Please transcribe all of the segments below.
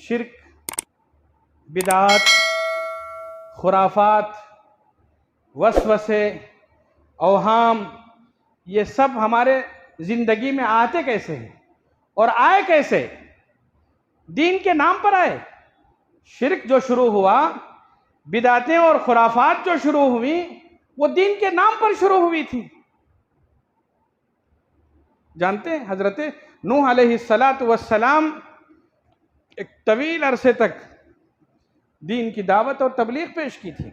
शिर्क, बिदात, खुराफात, वसवसे, अवहाम, ये सब हमारे ज़िंदगी में आते कैसे हैं और आए कैसे? दीन के नाम पर आए। शिर्क जो शुरू हुआ, बिदातें और खुराफात जो शुरू हुई, वो दीन के नाम पर शुरू हुई थी। जानते हैं हजरत नूह अलैहिस्सलातु वस्सलाम एक तवील अरसे तक दीन की दावत और तबलीग पेश की थी।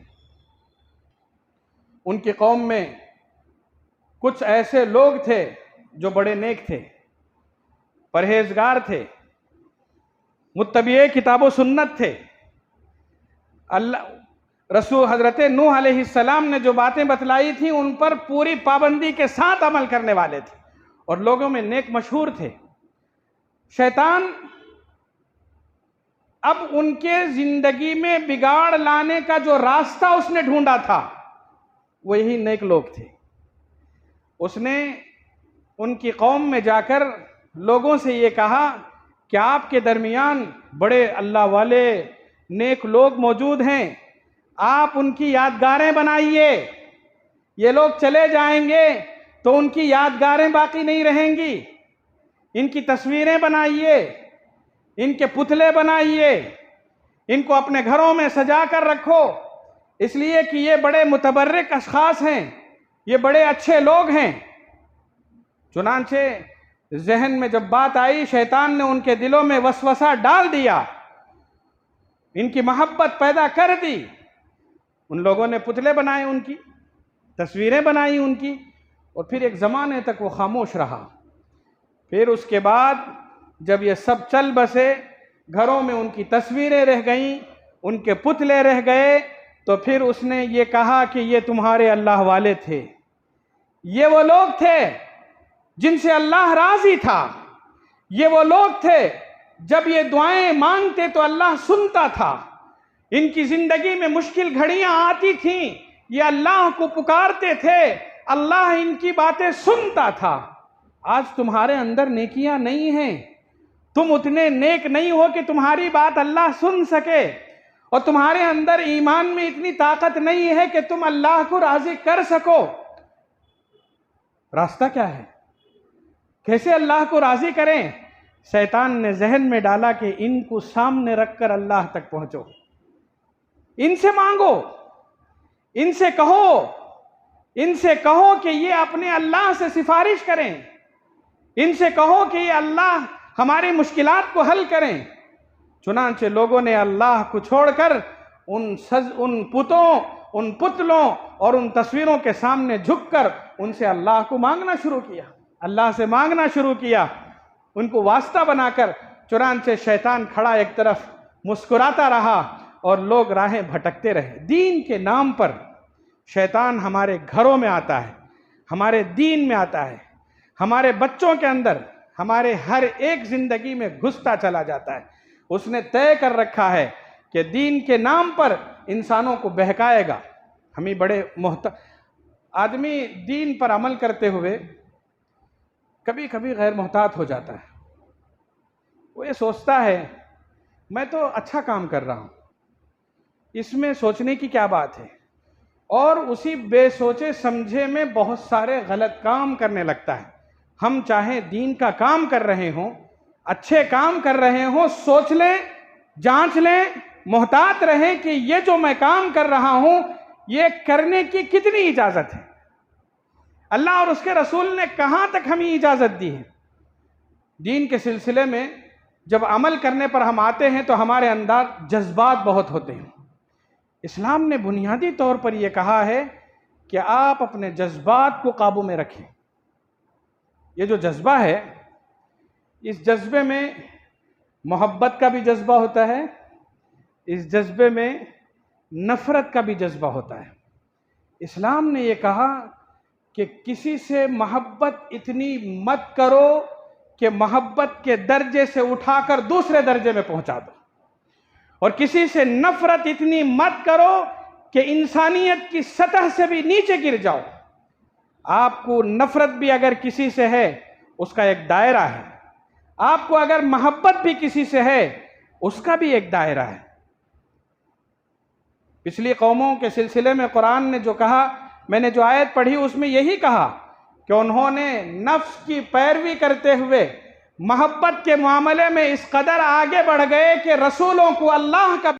उनकी कौम में कुछ ऐसे लोग थे जो बड़े नेक थे, परहेजगार थे, मुत्तबी किताब व सुन्नत थे। अल्लाह रसूल हजरत नूह अलैहिस्सलाम ने जो बातें बतलाई थी उन पर पूरी पाबंदी के साथ अमल करने वाले थे और लोगों में नेक मशहूर थे। शैतान अब उनके जिंदगी में बिगाड़ लाने का जो रास्ता उसने ढूंढा था वो यही नेक लोग थे। उसने उनकी कौम में जाकर लोगों से ये कहा कि आपके दरमियान बड़े अल्लाह वाले नेक लोग मौजूद हैं, आप उनकी यादगारें बनाइए। ये लोग चले जाएंगे तो उनकी यादगारें बाकी नहीं रहेंगी। इनकी तस्वीरें बनाइए, इनके पुतले बनाइए, इनको अपने घरों में सजा कर रखो, इसलिए कि ये बड़े मुतबर्रिक अशखास हैं, ये बड़े अच्छे लोग हैं। चुनांचे जहन में जब बात आई, शैतान ने उनके दिलों में वसवसा डाल दिया, इनकी मोहब्बत पैदा कर दी। उन लोगों ने पुतले बनाए, उनकी तस्वीरें बनाई उनकी, और फिर एक ज़माने तक वो खामोश रहा। फिर उसके बाद जब ये सब चल बसे, घरों में उनकी तस्वीरें रह गईं, उनके पुतले रह गए, तो फिर उसने ये कहा कि ये तुम्हारे अल्लाह वाले थे, ये वो लोग थे जिनसे अल्लाह राजी था, ये वो लोग थे जब ये दुआएं मांगते तो अल्लाह सुनता था। इनकी जिंदगी में मुश्किल घड़ियां आती थीं, ये अल्लाह को पुकारते थे, अल्लाह इनकी बातें सुनता था। आज तुम्हारे अंदर नेकियां नहीं हैं, तुम उतने नेक नहीं हो कि तुम्हारी बात अल्लाह सुन सके, और तुम्हारे अंदर ईमान में इतनी ताकत नहीं है कि तुम अल्लाह को राजी कर सको। रास्ता क्या है? कैसे अल्लाह को राजी करें? शैतान ने जहन में डाला कि इनको सामने रखकर अल्लाह तक पहुंचो, इनसे मांगो, इनसे कहो कि ये अपने अल्लाह से सिफारिश करें, इनसे कहो कि ये अल्लाह हमारी मुश्किलात को हल करें। चुनांचे लोगों ने अल्लाह को छोड़कर उन पुतलों और उन तस्वीरों के सामने झुककर उनसे अल्लाह को मांगना शुरू किया, अल्लाह से मांगना शुरू किया, उनको वास्ता बनाकर। चुनांचे शैतान खड़ा एक तरफ मुस्कुराता रहा और लोग राहें भटकते रहे। दीन के नाम पर शैतान हमारे घरों में आता है, हमारे दीन में आता है, हमारे बच्चों के अंदर, हमारे हर एक जिंदगी में घुसता चला जाता है। उसने तय कर रखा है कि दीन के नाम पर इंसानों को बहकाएगा। हम ही बड़े आदमी दीन पर अमल करते हुए कभी कभी गैर मोहतात हो जाता है। वो ये सोचता है मैं तो अच्छा काम कर रहा हूँ, इसमें सोचने की क्या बात है, और उसी बेसोचे समझे में बहुत सारे गलत काम करने लगता है। हम चाहे दीन का काम कर रहे हों, अच्छे काम कर रहे हों, सोच लें, जांच लें, मोहतात रहें कि ये जो मैं काम कर रहा हूं ये करने की कितनी इजाजत है, अल्लाह और उसके रसूल ने कहां तक हमें इजाजत दी है। दीन के सिलसिले में जब अमल करने पर हम आते हैं तो हमारे अंदर जज्बात बहुत होते हैं। इस्लाम ने बुनियादी तौर पर यह कहा है कि आप अपने जज्बात को काबू में रखें। ये जो जज्बा है, इस जज्बे में मोहब्बत का भी जज्बा होता है, इस जज्बे में नफरत का भी जज्बा होता है। इस्लाम ने यह कहा कि किसी से मोहब्बत इतनी मत करो कि मोहब्बत के दर्जे से उठाकर दूसरे दर्जे में पहुंचा दो, और किसी से नफरत इतनी मत करो कि इंसानियत की सतह से भी नीचे गिर जाओ। आपको नफरत भी अगर किसी से है उसका एक दायरा है, आपको अगर मोहब्बत भी किसी से है उसका भी एक दायरा है। पिछली कौमों के सिलसिले में कुरान ने जो कहा, मैंने जो आयत पढ़ी उसमें यही कहा कि उन्होंने नफ्स की पैरवी करते हुए मोहब्बत के मामले में इस कदर आगे बढ़ गए कि रसूलों को अल्लाह का